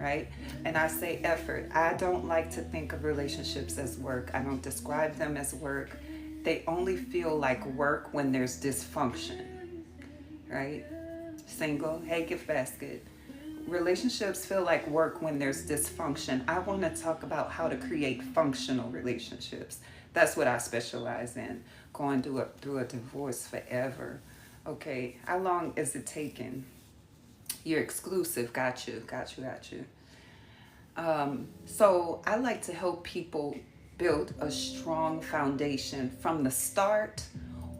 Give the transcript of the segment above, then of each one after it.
right? And I say effort. I don't like to think of relationships as work. I don't describe them as work. They only feel like work when there's dysfunction, right? Single, hey, gift basket. Relationships feel like work when there's dysfunction. I want to talk about how to create functional relationships. That's what I specialize in. Going through a divorce forever. Okay, how long is it taking? You're exclusive. Got you, got you, got you. So I like to help people build a strong foundation from the start,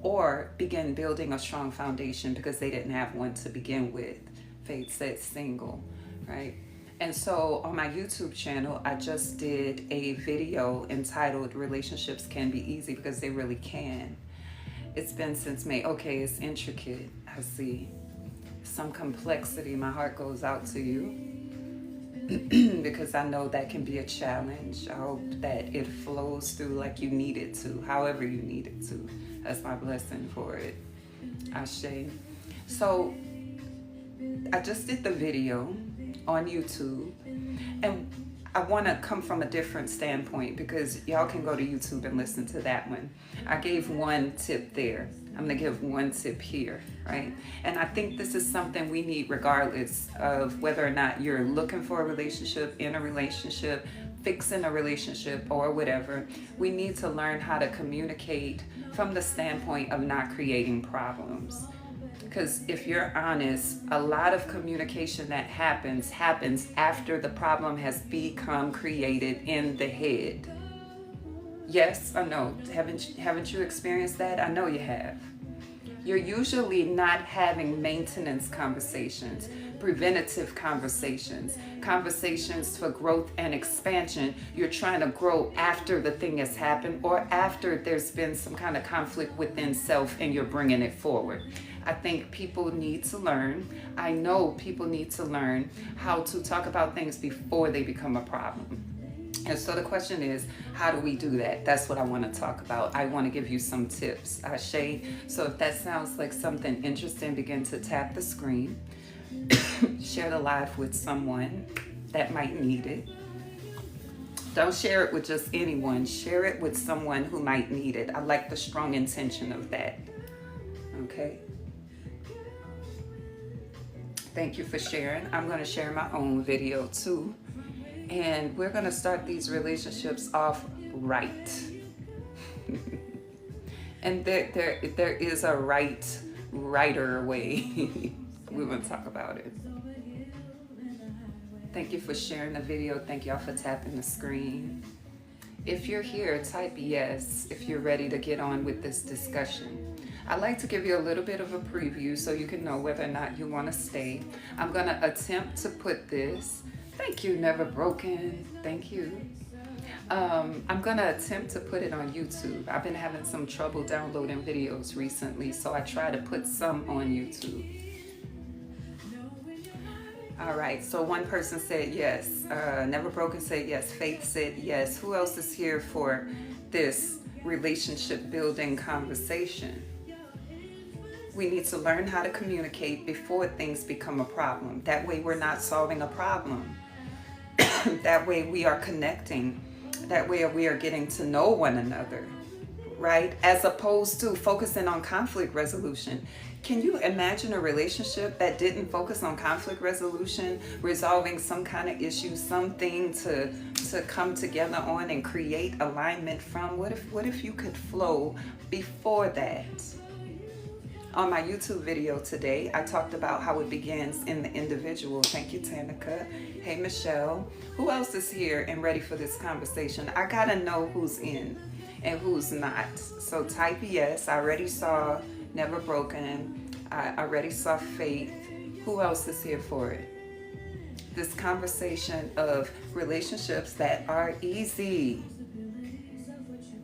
or begin building a strong foundation because they didn't have one to begin with. Faith said single, right? And so on my YouTube channel, I just did a video entitled Relationships Can Be Easy, because they really can. It's been since May. Okay, it's intricate. I see some complexity. My heart goes out to you because I know that can be a challenge. I hope that it flows through like you need it to, however you need it to. That's my blessing for it. Ashe. So I just did the video on YouTube, and I want to come from a different standpoint, because y'all can go to YouTube and listen to that one. I gave one tip there. I'm going to give one tip here, right? And I think this is something we need regardless of whether or not you're looking for a relationship, in a relationship, fixing a relationship, or whatever. We need to learn how to communicate from the standpoint of not creating problems. Because if you're honest, a lot of communication that happens after the problem has become created in the head. Yes or no? Haven't you experienced that? I know you have. You're usually not having maintenance conversations, preventative conversations, conversations for growth and expansion. You're trying to grow after the thing has happened, or after there's been some kind of conflict within self and you're bringing it forward. I think people need to learn. I know people need to learn how to talk about things before they become a problem. And so the question is, how do we do that? That's what I want to talk about. I want to give you some tips. Ashe. So if that sounds like something interesting, begin to tap the screen. Share the live with someone that might need it. Don't share it with just anyone. Share it with someone who might need it. I like the strong intention of that. Okay. Thank you for sharing. I'm going to share my own video too. And we're going to start these relationships off right. And there is a righter way. We're going to talk about it. Thank you for sharing the video. Thank y'all for tapping the screen. If you're here, type yes if you're ready to get on with this discussion. I like to give you a little bit of a preview so you can know whether or not you want to stay. I'm going to attempt to put this. Thank you, Never Broken. Thank you. I'm going to attempt to put it on YouTube. I've been having some trouble downloading videos recently, so I try to put some on YouTube. All right, so one person said yes. Never Broken said yes. Faith said yes. Who else is here for this relationship building conversation? We need to learn how to communicate before things become a problem. That way we're not solving a problem. That way we are connecting. That way we are getting to know one another, right? As opposed to focusing on conflict resolution. Can you imagine a relationship that didn't focus on conflict resolution, resolving some kind of issue, something to come together on and create alignment from? What if you could flow before that? On my YouTube video today, I talked about how it begins in the individual. Thank you, Tanika. Hey, Michelle. Who else is here and ready for this conversation? I gotta know who's in and who's not. So type yes. I already saw Never Broken. I already saw Faith. Who else is here for it? This conversation of relationships that are easy.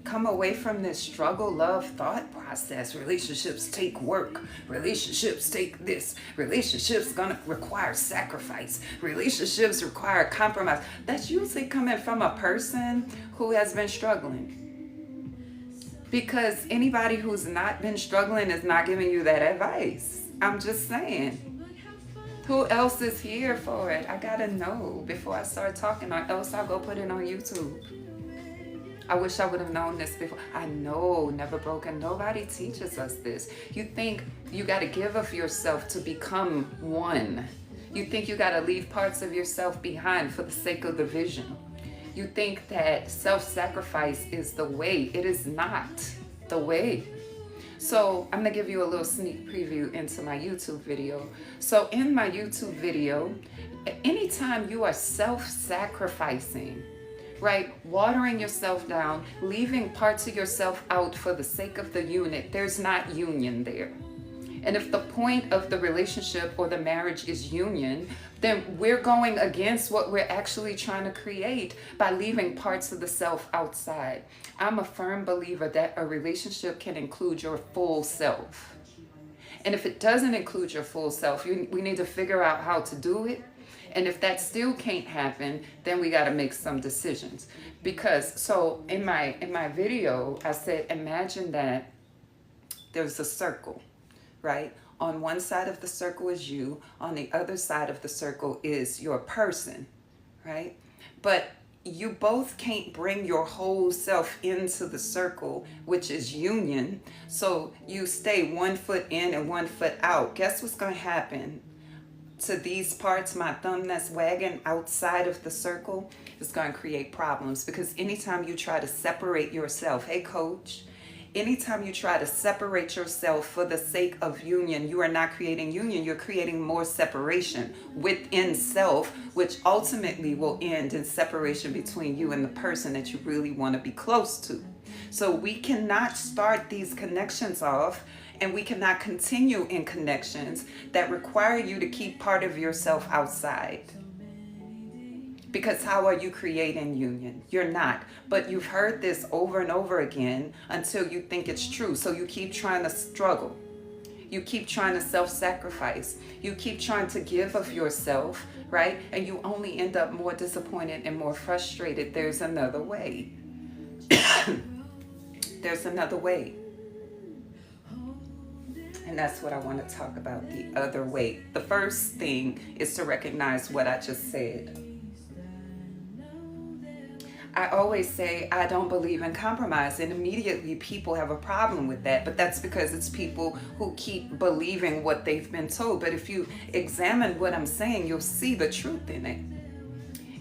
Come away from this struggle, love, thought process. Relationships take work. Relationships take this. Relationships gonna require sacrifice. Relationships require compromise. That's usually coming from a person who has been struggling. Because anybody who's not been struggling is not giving you that advice. I'm just saying. Who else is here for it? I gotta know before I start talking, or else I'll go put it on YouTube. I wish I would have known this before. I know, never broken. Nobody teaches us this. You think you got to give of yourself to become one. You think you got to leave parts of yourself behind for the sake of the vision. You think that self-sacrifice is the way. It is not the way. So I'm going to give you a little sneak preview into my YouTube video. So in my YouTube video, anytime you are self-sacrificing, right, watering yourself down, leaving parts of yourself out for the sake of the unit, there's not union there. And if the point of the relationship or the marriage is union, then we're going against what we're actually trying to create by leaving parts of the self outside. I'm a firm believer that a relationship can include your full self. And if it doesn't include your full self, we need to figure out how to do it. And if that still can't happen, then we got to make some decisions. Because so in my video, I said, imagine that there's a circle, right? On one side of the circle is you, on the other side of the circle is your person, right? But you both can't bring your whole self into the circle, which is union. So you stay 1 foot in and 1 foot out. Guess what's going to happen to these parts, my thumb that's wagging outside of the circle? Is going to create problems, because anytime you try to separate yourself, hey coach, anytime you try to separate yourself for the sake of union, you are not creating union, you're creating more separation within self, which ultimately will end in separation between you and the person that you really want to be close to. So we cannot start these connections off, and we cannot continue in connections that require you to keep part of yourself outside. Because how are you creating union? You're not. But you've heard this over and over again until you think it's true. So you keep trying to struggle. You keep trying to self-sacrifice. You keep trying to give of yourself, right? And you only end up more disappointed and more frustrated. There's another way. There's another way. And that's what I want to talk about, the other way. The first thing is to recognize what I just said. I always say I don't believe in compromise, and immediately people have a problem with that, but that's because it's people who keep believing what they've been told. But if you examine what I'm saying, you'll see the truth in it.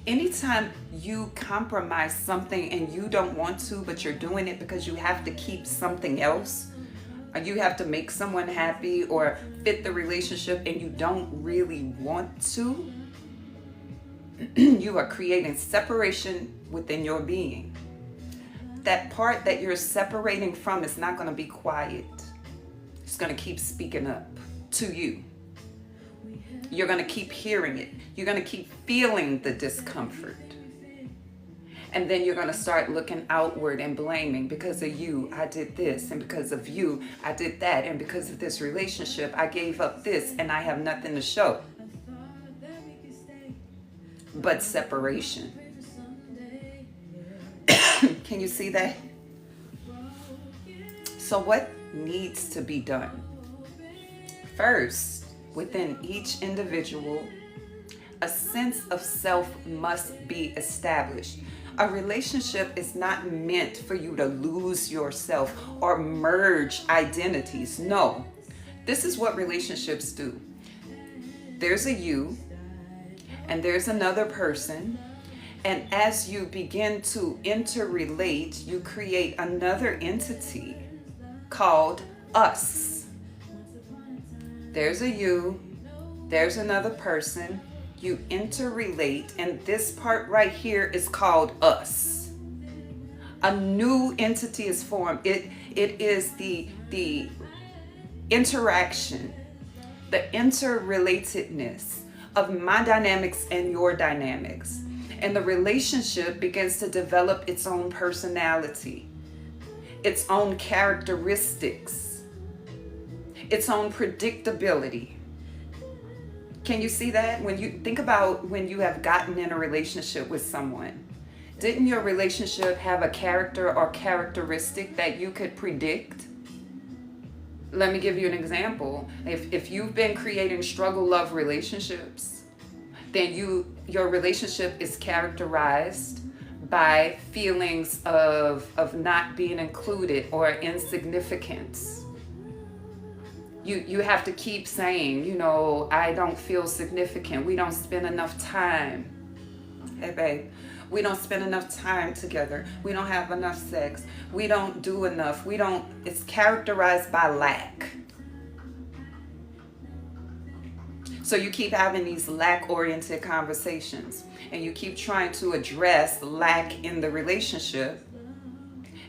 Anytime you compromise something and you don't want to, but you're doing it because you have to keep something else, or you have to make someone happy or fit the relationship and you don't really want to, you are creating separation within your being. That part that you're separating from is not going to be quiet. It's going to keep speaking up to you. You're going to keep hearing it. You're going to keep feeling the discomfort. And then you're going to start looking outward and blaming, because of you, I did this, and because of you, I did that, and because of this relationship, I gave up this, and I have nothing to show but separation. Can you see that? So what needs to be done? First, within each individual, a sense of self must be established. A relationship is not meant for you to lose yourself or merge identities. No, this is what relationships do. There's a you, and there's another person, and as you begin to interrelate, you create another entity called us. There's a you, there's another person, you interrelate, and this part right here is called us. A new entity is formed. It is the interaction, the interrelatedness of my dynamics and your dynamics. And the relationship begins to develop its own personality, its own characteristics, its own predictability. Can you see that? When you think about when you have gotten in a relationship with someone, didn't your relationship have a character or characteristic that you could predict? Let me give you an example. If you've been creating struggle love relationships, then your relationship is characterized by feelings of not being included or insignificance. You have to keep saying, I don't feel significant. We don't spend enough time. Hey, babe, we don't spend enough time together. We don't have enough sex. We don't do enough. It's characterized by lack. So you keep having these lack-oriented conversations, and you keep trying to address lack in the relationship.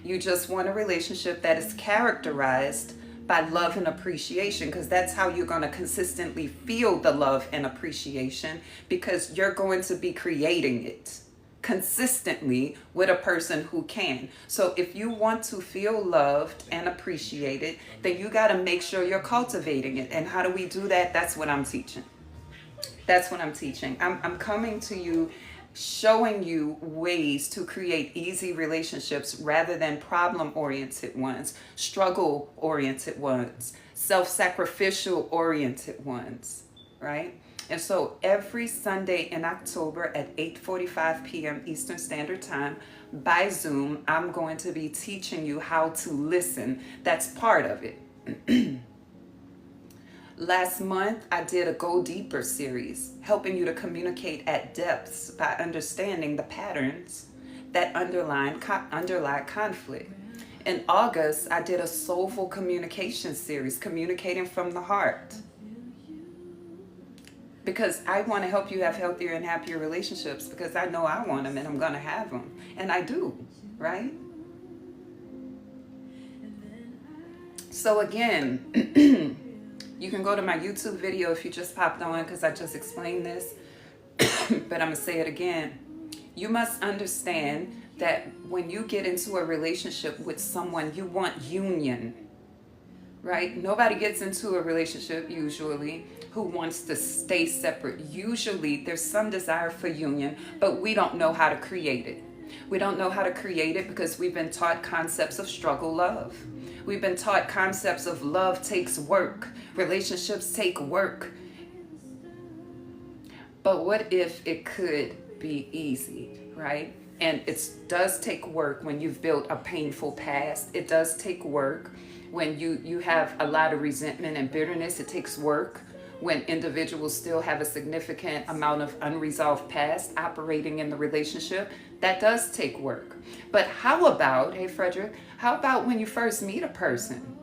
You just want a relationship that is characterized by love and appreciation, because that's how you're going to consistently feel the love and appreciation, because you're going to be creating it consistently with a person who can. So if you want to feel loved and appreciated, then you got to make sure you're cultivating it. And how do we do that? That's what I'm teaching. That's what I'm teaching. I'm coming to you, showing you ways to create easy relationships rather than problem-oriented ones, struggle-oriented ones, self-sacrificial oriented ones, right? And so every Sunday in October at 8:45 p.m. Eastern Standard Time by Zoom, I'm going to be teaching you how to listen. That's part of it. Last month, I did a Go Deeper series, helping you to communicate at depths by understanding the patterns that underlie conflict. In August, I did a Soulful Communication series, communicating from the heart. Because I want to help you have healthier and happier relationships, because I know I want them and I'm going to have them. And I do, right? So again, you can go to my YouTube video if you just popped on, because I just explained this. But I'm going to say it again. You must understand that when you get into a relationship with someone, you want union, right? Nobody gets into a relationship usually who wants to stay separate. Usually there's some desire for union, but we don't know how to create it. We don't know how to create it because we've been taught concepts of struggle love. We've been taught concepts of love takes work. Relationships take work. But what if it could be easy, right? And it does take work when you've built a painful past. It does take work when you have a lot of resentment and bitterness. It takes work when individuals still have a significant amount of unresolved past operating in the relationship. That does take work. But how about, hey Frederick, how about when you first meet a person?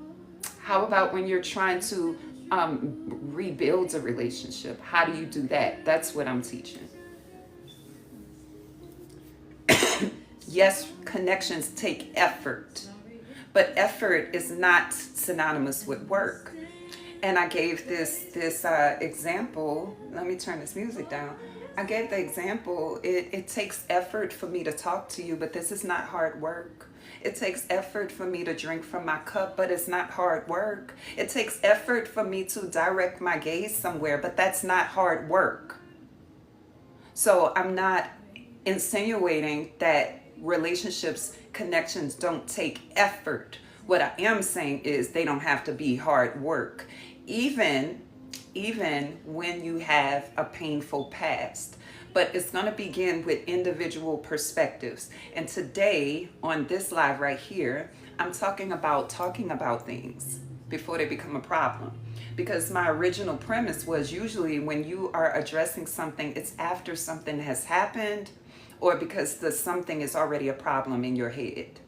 How about when you're trying to rebuild a relationship? How do you do that? That's what I'm teaching. Yes, connections take effort, but effort is not synonymous with work. And I gave this example. Let me turn this music down. I gave the example, it takes effort for me to talk to you, but this is not hard work. It takes effort for me to drink from my cup, but it's not hard work. It takes effort for me to direct my gaze somewhere, but that's not hard work. So I'm not insinuating that relationships, connections don't take effort. What I am saying is they don't have to be hard work. Even when you have a painful past. But it's going to begin with individual perspectives. And today, on this live right here, I'm talking about things before they become a problem. Because my original premise was usually when you are addressing something, it's after something has happened or because the something is already a problem in your head.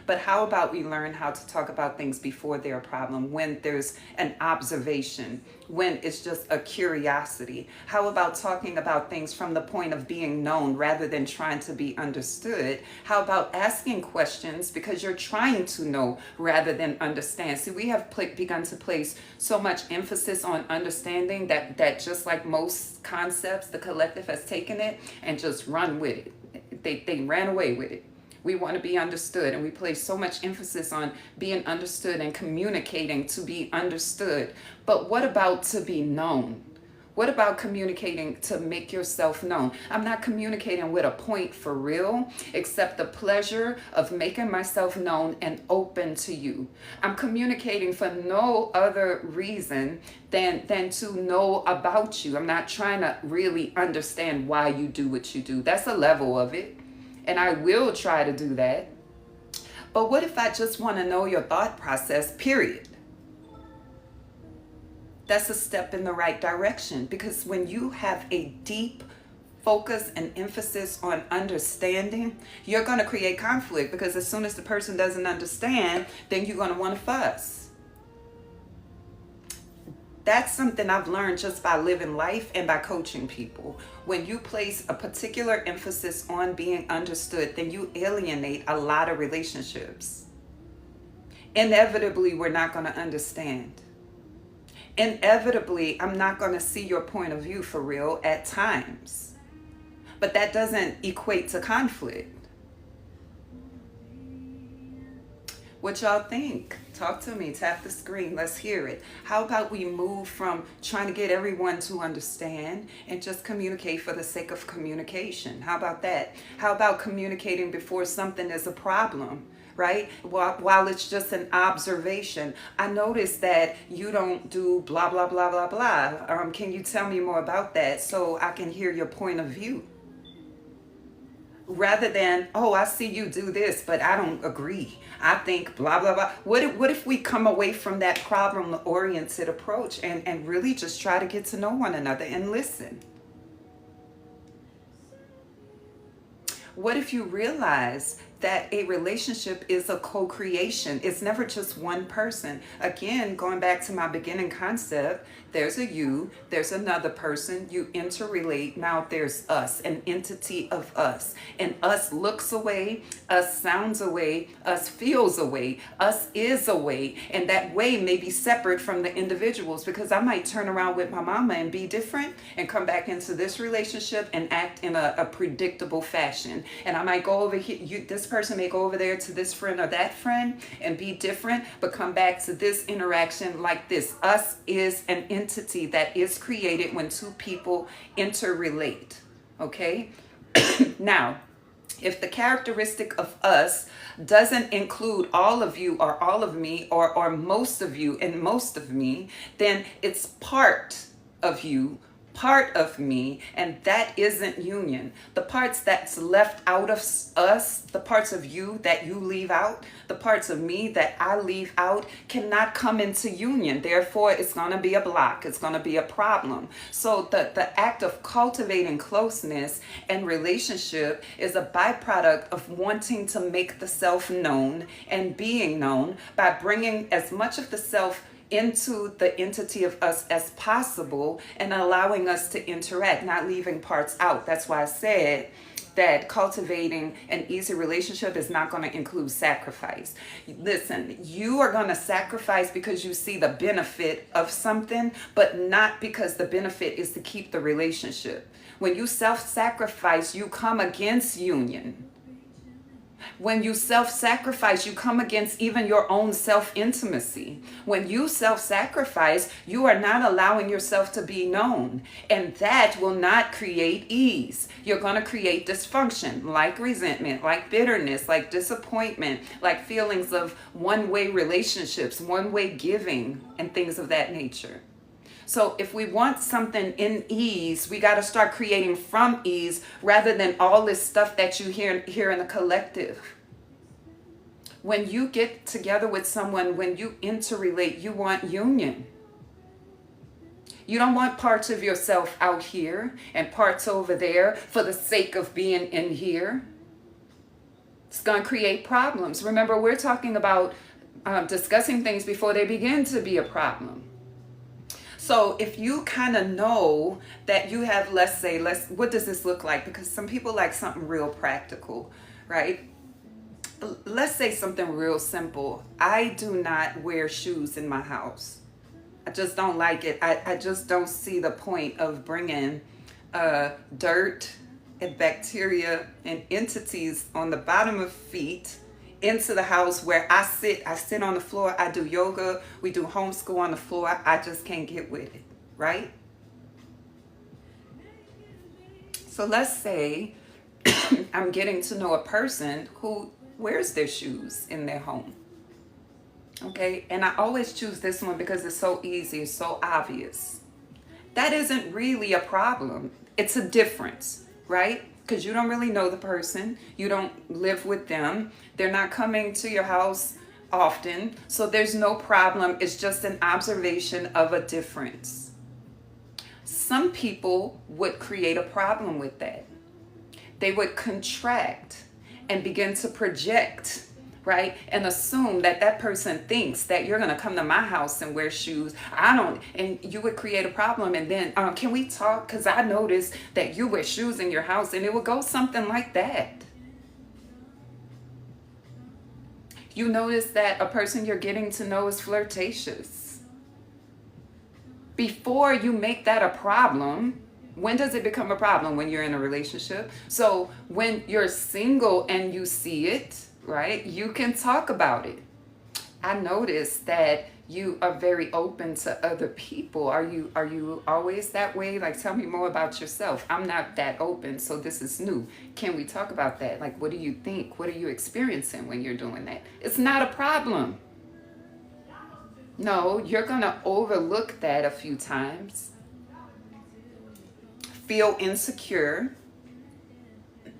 But how about we learn how to talk about things before they're a problem, when there's an observation, when it's just a curiosity? How about talking about things from the point of being known rather than trying to be understood? How about asking questions because you're trying to know rather than understand? See, we have begun to place so much emphasis on understanding that just like most concepts, the collective has taken it and just run with it. They ran away with it. We want to be understood, and we place so much emphasis on being understood and communicating to be understood. But what about to be known? What about communicating to make yourself known? I'm not communicating with a point for real, except the pleasure of making myself known and open to you. I'm communicating for no other reason than to know about you. I'm not trying to really understand why you do what you do. That's a level of it. And I will try to do that. But what if I just want to know your thought process, period? That's a step in the right direction, because when you have a deep focus and emphasis on understanding, you're going to create conflict, because as soon as the person doesn't understand, then you're going to want to fuss. That's something I've learned just by living life and by coaching people. When you place a particular emphasis on being understood, then you alienate a lot of relationships. Inevitably, we're not going to understand. Inevitably, I'm not going to see your point of view for real at times. But that doesn't equate to conflict. What y'all think? Talk to me. Tap the screen. Let's hear it. How about we move from trying to get everyone to understand and just communicate for the sake of communication? How about that? How about communicating before something is a problem? Right? While it's just an observation. I noticed that you don't do blah, blah, blah, blah, blah. Can you tell me more about that so I can hear your point of view? Rather than, oh, I see you do this, but I don't agree. I think blah, blah, blah. What if we come away from that problem-oriented approach and really just try to get to know one another and listen? What if you realize that a relationship is a co-creation? It's never just one person. Again, going back to my beginning concept, there's a you, there's another person, you interrelate. Now there's us, an entity of us. And us looks away, us sounds away, us feels away, us is away. And that way may be separate from the individuals, because I might turn around with my mama and be different and come back into this relationship and act in a predictable fashion. And I might go over here, this person may go over there to this friend or that friend and be different, but come back to this interaction like this. Us is an entity that is created when two people interrelate. Okay? Now, if the characteristic of us doesn't include all of you or all of me or most of you and most of me, then it's part of you, part of me, and that isn't union. The parts that's left out of us, the parts of you that you leave out, the parts of me that I leave out, cannot come into union. Therefore, it's going to be a block. It's going to be a problem. So the act of cultivating closeness and relationship is a byproduct of wanting to make the self known and being known by bringing as much of the self into the entity of us as possible and allowing us to interact, not leaving parts out. That's why I said that cultivating an easy relationship is not going to include sacrifice. Listen, you are going to sacrifice because you see the benefit of something, but not because the benefit is to keep the relationship. When you self-sacrifice, you come against union. When you self-sacrifice, you come against even your own self-intimacy. When you self-sacrifice, you are not allowing yourself to be known. And that will not create ease. You're going to create dysfunction, like resentment, like bitterness, like disappointment, like feelings of one-way relationships, one-way giving, and things of that nature. So if we want something in ease, we got to start creating from ease rather than all this stuff that you hear in the collective. When you get together with someone, when you interrelate, you want union. You don't want parts of yourself out here and parts over there for the sake of being in here. It's going to create problems. Remember, we're talking about discussing things before they begin to be a problem. So if you kind of know that you have, what does this look like? Because some people like something real practical, right? Let's say something real simple. I do not wear shoes in my house. I just don't like it. I just don't see the point of bringing dirt and bacteria and entities on the bottom of feet into the house where I sit on the floor, I do yoga, we do homeschool on the floor. I just can't get with it, right? So let's say I'm getting to know a person who wears their shoes in their home. Okay, and I always choose this one because it's so easy, it's so obvious. That isn't really a problem. It's a difference, right? Because you don't really know the person, you don't live with them, they're not coming to your house often, so there's no problem. It's just an observation of a difference. Some people would create a problem with that. They would contract and begin to project, right? And assume that that person thinks that you're going to come to my house and wear shoes. I don't, and you would create a problem. And then, can we talk? Because I noticed that you wear shoes in your house, and it would go something like that. You notice that a person you're getting to know is flirtatious. Before you make that a problem, when does it become a problem? When you're in a relationship. So when you're single and you see it, right, you can talk about it. I noticed that you are very open to other people. Are you always that way? Like, tell me more about yourself. I'm not that open, so this is new. Can we talk about that? Like, what do you think? What are you experiencing when you're doing that? It's not a problem. No, you're gonna overlook that a few times. Feel insecure,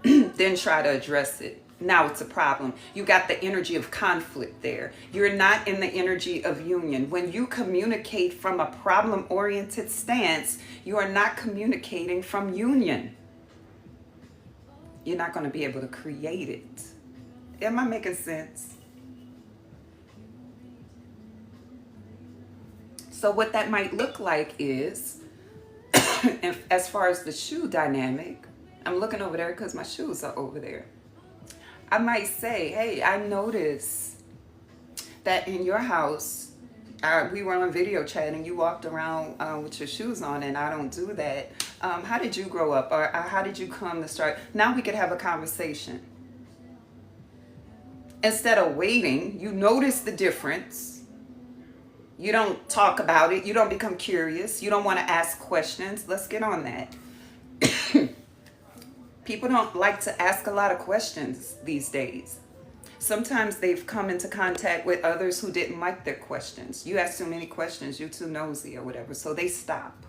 then try to address it. Now it's a problem. You got the energy of conflict there. You're not in the energy of union. When you communicate from a problem-oriented stance, you are not communicating from union. You're not going to be able to create it. Am I making sense? So what that might look like is, as far as the shoe dynamic, I'm looking over there because my shoes are over there. I might say, hey, I noticed that in your house, we were on video chat and you walked around with your shoes on, and I don't do that. How did you grow up? Or how did you come to start? Now we could have a conversation. Instead of waiting, you notice the difference. You don't talk about it. You don't become curious. You don't want to ask questions. Let's get on that. People don't like to ask a lot of questions these days. Sometimes they've come into contact with others who didn't like their questions. You ask too many questions, you're too nosy or whatever, so they stop.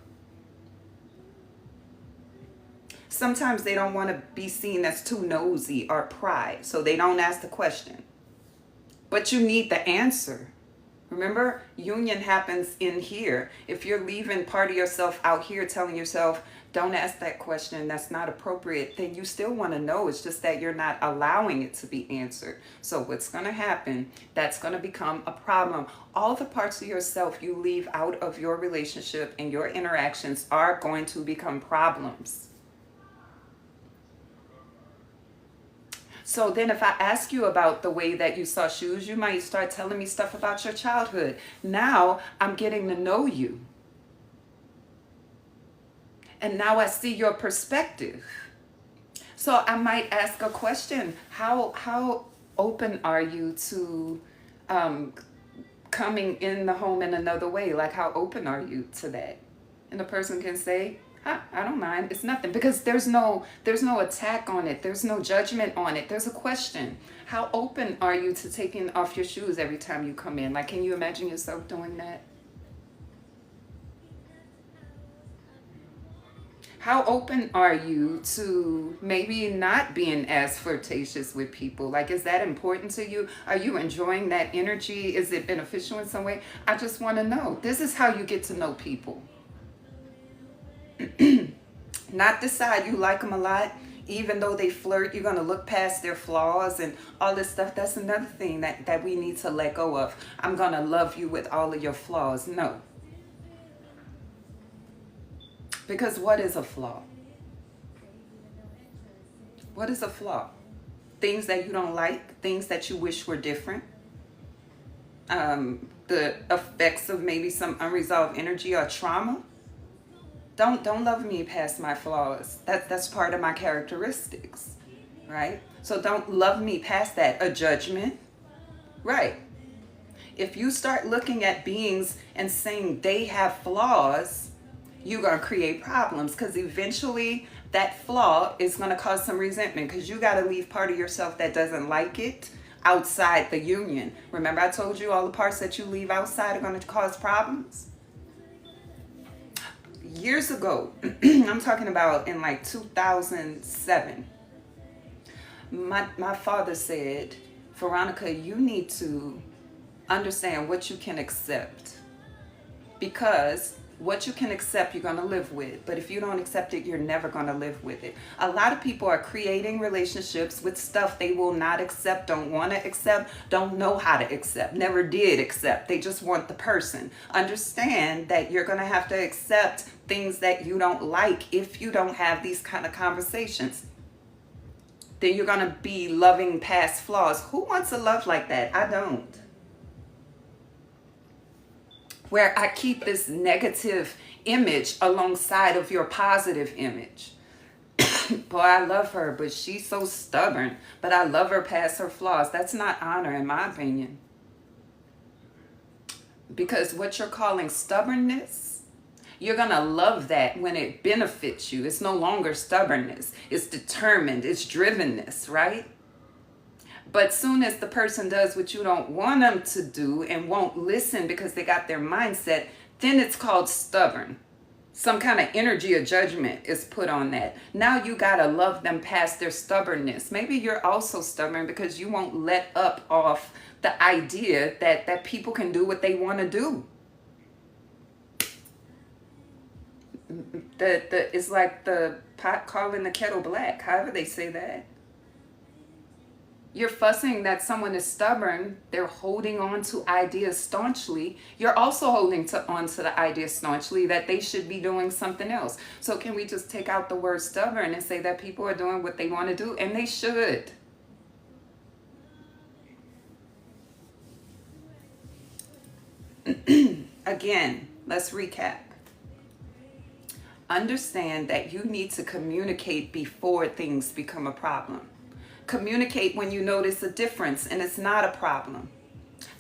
Sometimes they don't want to be seen as too nosy or pry, so they don't ask the question. But you need the answer. Remember, union happens in here. If you're leaving part of yourself out here telling yourself, don't ask that question, that's not appropriate, then you still want to know. It's just that you're not allowing it to be answered. So what's going to happen, that's going to become a problem. All the parts of yourself you leave out of your relationship and your interactions are going to become problems. So then if I ask you about the way that you saw shoes, you might start telling me stuff about your childhood. Now I'm getting to know you. And now I see your perspective. So I might ask a question. How open are you to coming in the home in another way? Like, how open are you to that? And the person can say, I don't mind. It's nothing. Because there's no attack on it. There's no judgment on it. There's a question. How open are you to taking off your shoes every time you come in? Like, can you imagine yourself doing that? How open are you to maybe not being as flirtatious with people? Like, is that important to you? Are you enjoying that energy? Is it beneficial in some way? I just want to know. This is how you get to know people. Not decide you like them a lot. Even though they flirt, you're going to look past their flaws and all this stuff. That's another thing that we need to let go of. I'm going to love you with all of your flaws. No. Because what is a flaw? What is a flaw? Things that you don't like, things that you wish were different. The effects of maybe some unresolved energy or trauma. Don't love me past my flaws. That's part of my characteristics, right? So don't love me past that. A judgment, right? If you start looking at beings and saying they have flaws, you're going to create problems, because eventually That flaw is going to cause some resentment because you got to leave part of yourself that doesn't like it outside the union. Remember I told you all the parts that you leave outside are going to cause problems? Years ago, I'm talking about in like 2007, my father said, Veronica, you need to understand what you can accept, because what you can accept, you're going to live with. But if you don't accept it, you're never going to live with it. A lot of people are creating relationships with stuff they will not accept, don't want to accept, don't know how to accept, never did accept. They just want the person. Understand that you're going to have to accept things that you don't like if you don't have these kind of conversations. Then you're going to be loving past flaws. Who wants a love like that? I don't. Where I keep this negative image alongside of your positive image. Boy, I love her, but she's so stubborn. But I love her past her flaws. That's not honor, in my opinion. Because what you're calling stubbornness, you're going to love that when it benefits you. It's no longer stubbornness. It's determined. It's drivenness, right? But soon as the person does what you don't want them to do and won't listen because they got their mindset, then it's called stubborn. Some kind of energy or judgment is put on that. Now you got to love them past their stubbornness. Maybe you're also stubborn because you won't let up off the idea that people can do what they want to do. It's like the pot calling the kettle black, however they say that. You're fussing that someone is stubborn. They're holding on to ideas staunchly. You're also holding on to the idea staunchly that they should be doing something else. So can we just take out the word stubborn and say that people are doing what they want to do? And they should. Again, let's recap. Understand that you need to communicate before things become a problem. Communicate when you notice a difference and it's not a problem.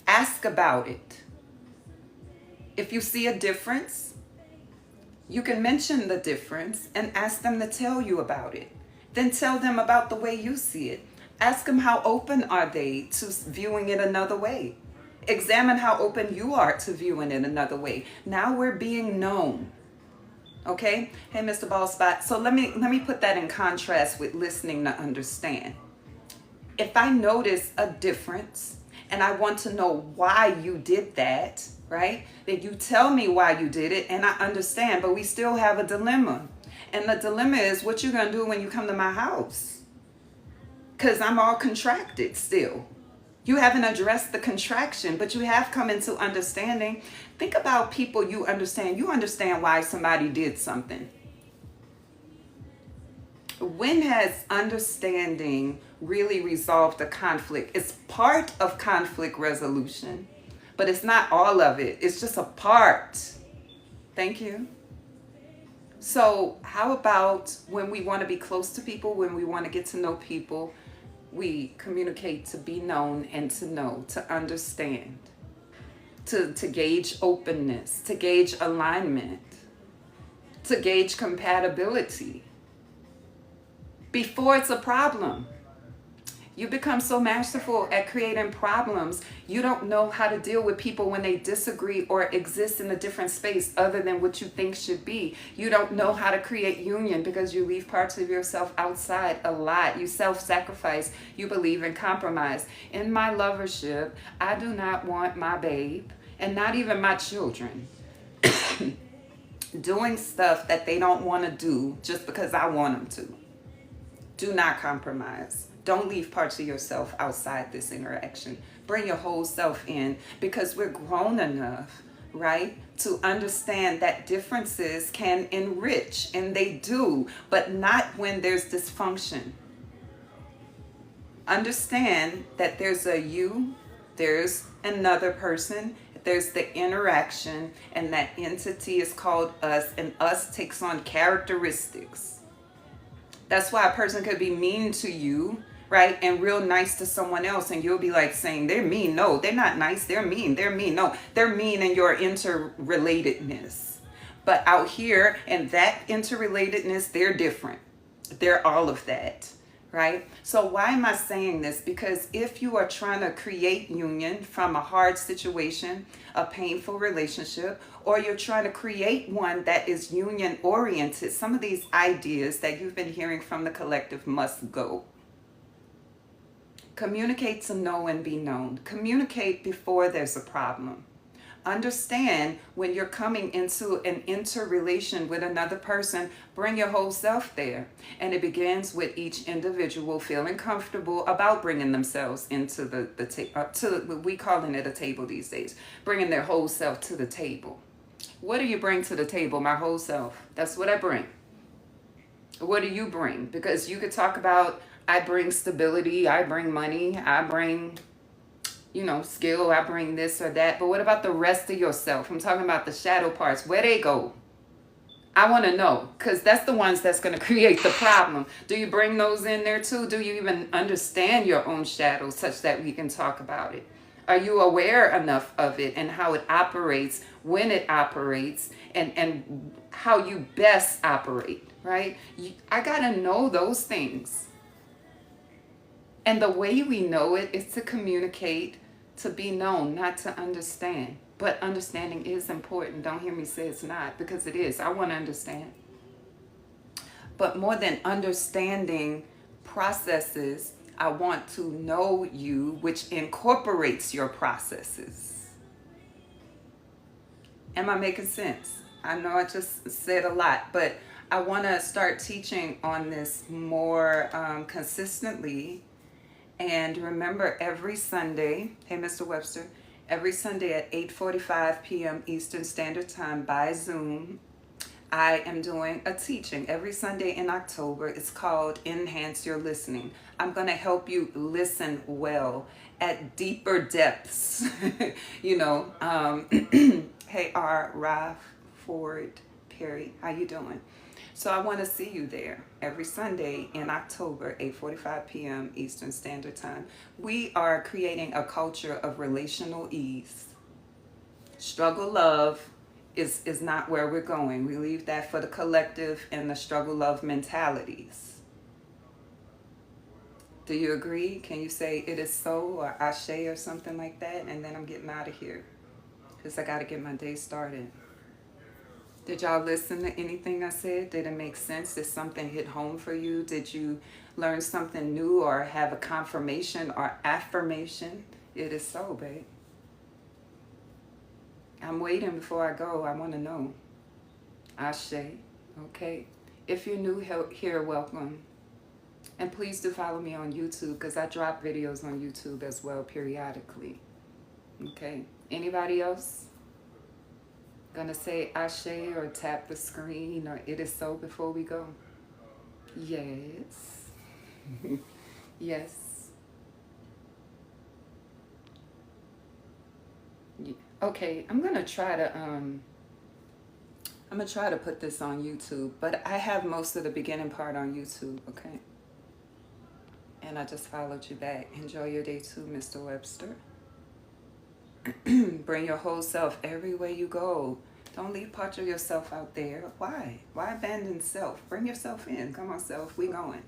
Ask about it. If you see a difference, you can mention the difference and ask them to tell you about it. Then tell them about the way you see it. Ask them how open are they to viewing it another way. Examine how open you are to viewing it another way. Now we're being known. Okay? Hey, Mr. Ballspot. So let me put that in contrast with listening to understand. If I notice a difference and I want to know why you did that, right? Then you tell me why you did it and I understand, but we still have a dilemma. And the dilemma is what you're going to do when you come to my house. Because I'm all contracted still. You haven't addressed the contraction, but you have come into understanding. Think about people you understand. You understand why somebody did something. When has understanding really resolved a conflict? It's part of conflict resolution, but it's not all of it. It's just a part. Thank you. So how about when we want to be close to people, when we want to get to know people, we communicate to be known and to know, to understand, to gauge openness, to gauge alignment, to gauge compatibility. Before it's a problem. You become so masterful at creating problems, you don't know how to deal with people when they disagree or exist in a different space other than what you think should be. You don't know how to create union because you leave parts of yourself outside a lot. You self-sacrifice. You believe in compromise. In my lovership, I do not want my babe, and not even my children, doing stuff that they don't want to do just because I want them to. Do not compromise. Don't leave parts of yourself outside this interaction. Bring your whole self in, because we're grown enough, right, to understand that differences can enrich, and they do, but not when there's dysfunction. Understand that there's a you, there's another person, there's the interaction, and that entity is called us, and us takes on characteristics. That's why a person could be mean to you, right, and real nice to someone else, and you'll be like saying, they're mean. No, they're not nice. They're mean. They're mean. No, they're mean in your interrelatedness. But out here, in that interrelatedness, they're different. They're all of that, right? So why am I saying this? Because if you are trying to create union from a hard situation, a painful relationship, or you're trying to create one that is union oriented, some of these ideas that you've been hearing from the collective must go. Communicate to know and be known. Communicate before there's a problem. Understand when you're coming into an interrelation with another person, bring your whole self there. And it begins with each individual feeling comfortable about bringing themselves into we calling it a table these days, bringing their whole self to the table. What do you bring to the table? My whole self. That's what I bring. What do you bring? Because you could talk about, I bring stability, I bring money, I bring, skill, I bring this or that. But what about the rest of yourself? I'm talking about the shadow parts. Where they go? I want to know, because that's the ones that's going to create the problem. Do you bring those in there too? Do you even understand your own shadows such that we can talk about it? Are you aware enough of it and how it operates, when it operates, and how you best operate, right? I got to know those things. And the way we know it is to communicate, to be known, not to understand. But understanding is important. Don't hear me say it's not, because it is. I want to understand. But more than understanding processes, I want to know you, which incorporates your processes. Am I making sense? I know I just said a lot, but I want to start teaching on this more consistently. And remember, every Sunday, hey, Mr. Webster, every Sunday at 8:45 p.m. Eastern Standard Time by Zoom, I am doing a teaching every Sunday in October. It's called Enhance Your Listening. I'm going to help you listen well at deeper depths. Hey, Ralph Ford Perry, how you doing? So I want to see you there every Sunday in October, 8:45 p.m. Eastern Standard Time. We are creating a culture of relational ease. Struggle love is not where we're going. We leave that for the collective and the struggle love mentalities. Do you agree? Can you say it is so, or ashe, or something like that? And then I'm getting out of here because I got to get my day started. Did y'all listen to anything I said? Did it make sense? Did something hit home for you? Did you learn something new or have a confirmation or affirmation? It is so, babe. I'm waiting before I go. I want to know. Ashe. Okay. If you're new here, welcome. And please do follow me on YouTube, because I drop videos on YouTube as well periodically. Okay. Anybody else gonna say ashe or tap the screen or it is so before we go? Yes. Yes. Okay, I'm gonna try to put this on YouTube, but I have most of the beginning part on YouTube, okay? And I just followed you back. Enjoy your day too, Mr. Webster. Bring your whole self everywhere you go. Don't leave parts of yourself out there. Why? Why abandon self? Bring yourself in. Come on, self. We going.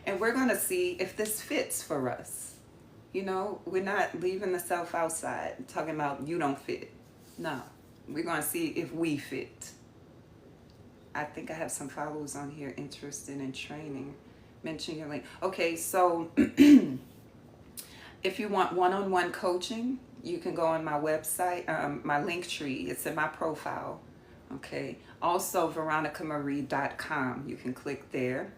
And we're going to see if this fits for us. We're not leaving the self outside, talking about you don't fit. No. We're going to see if we fit. I think I have some followers on here interested in training. Mention your link. Okay, so if you want one-on-one coaching, you can go on my website, my link tree. It's in my profile. Okay. Also, VeronicaMarie.com. You can click there.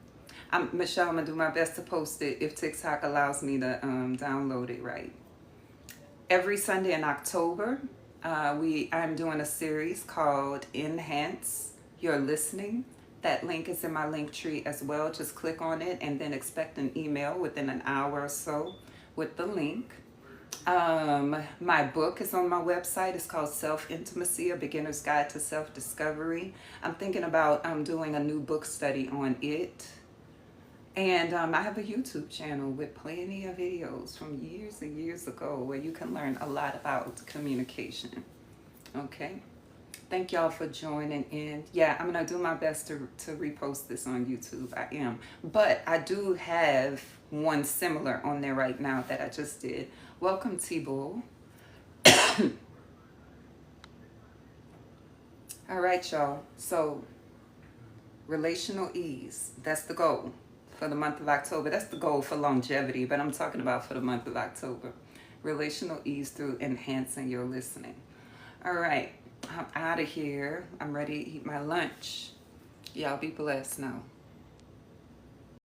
Michelle, I'm going to do my best to post it if TikTok allows me to download it right. Every Sunday in October, I'm doing a series called Enhance Your Listening. That link is in my link tree as well. Just click on it and then expect an email within an hour or so with the link. My book is on my website. It's called Self-Intimacy, A Beginner's Guide to Self-Discovery. I'm thinking about doing a new book study on it. And I have a YouTube channel with plenty of videos from years and years ago where you can learn a lot about communication. Okay? Thank y'all for joining in. Yeah, I'm gonna do my best to repost this on YouTube. I am. But I do have one similar on there right now that I just did. Welcome, T-Bull. All right, y'all. So, relational ease. That's the goal for the month of October. That's the goal for longevity, but I'm talking about for the month of October. Relational ease through enhancing your listening. All right. I'm out of here. I'm ready to eat my lunch. Y'all be blessed now.